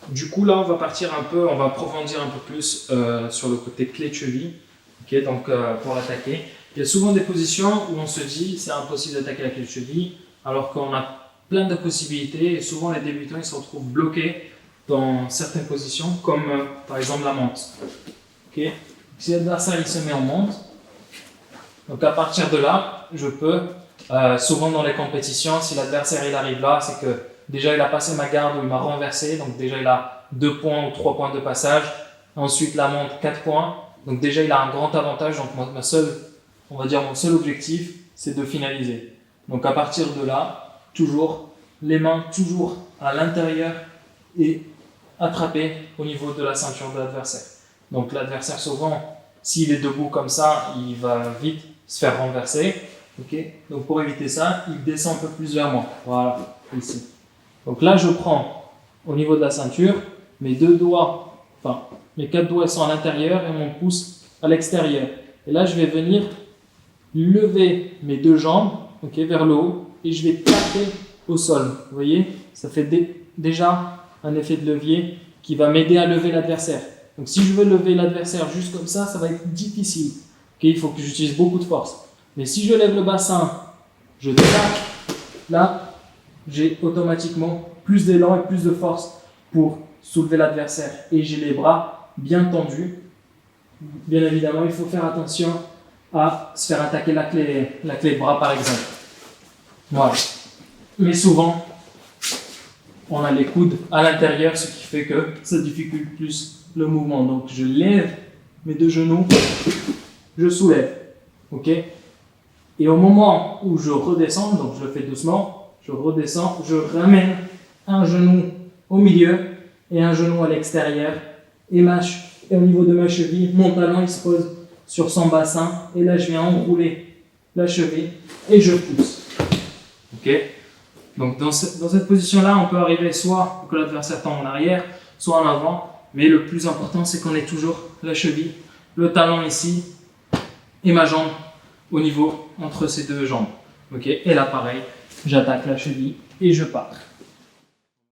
Du coup, là, on va partir un peu, on va approfondir un peu plus sur le côté clé de cheville. Ok, donc, pour l'attaquer, il y a souvent des positions où on se dit c'est impossible d'attaquer la clé de cheville, alors qu'on a plein de possibilités et souvent les débutants ils se retrouvent bloqués dans certaines positions, comme par exemple la monte. Ok, si l'adversaire il se met en monte, donc à partir de là, je peux, souvent dans les compétitions, si l'adversaire il arrive là, c'est que déjà il a passé ma garde ou il m'a renversé, donc déjà il a 2 points ou 3 points de passage. Ensuite la monte 4 points, donc déjà il a un grand avantage. Donc mon seul objectif, c'est de finaliser. Donc à partir de là, toujours les mains toujours à l'intérieur et attrapées au niveau de la ceinture de l'adversaire. Donc l'adversaire souvent, s'il est debout comme ça, il va vite se faire renverser. Okay, donc pour éviter ça, il descend un peu plus vers moi. Voilà, ici. Donc là, je prends au niveau de la ceinture, mes 4 doigts sont à l'intérieur et mon pouce à l'extérieur. Et là, je vais venir lever mes 2 jambes vers le haut et je vais taper au sol. Vous voyez, ça fait déjà un effet de levier qui va m'aider à lever l'adversaire. Donc si je veux lever l'adversaire juste comme ça va être difficile. Il faut que j'utilise beaucoup de force. Mais si je lève le bassin, je tape, là, j'ai automatiquement plus d'élan et plus de force pour soulever l'adversaire. Et j'ai les bras bien tendus. Bien évidemment, il faut faire attention à se faire attaquer la clé de bras, par exemple. Voilà. Mais souvent, on a les coudes à l'intérieur, ce qui fait que ça dificulte plus le mouvement. Donc, je lève mes 2 genoux, je soulève. Ok? Et au moment où je redescends, donc je le fais doucement, je redescends, je ramène un genou au milieu et un genou à l'extérieur. Et au niveau de ma cheville, mon talon il se pose sur son bassin. Et là, je viens enrouler la cheville et je pousse. Ok? Donc dans cette position-là, on peut arriver soit que l'adversaire tombe en arrière, soit en avant. Mais le plus important, c'est qu'on ait toujours la cheville, le talon ici et ma jambe au niveau entre ces 2 jambes. Okay? Et là, pareil, j'attaque la cheville et je pars.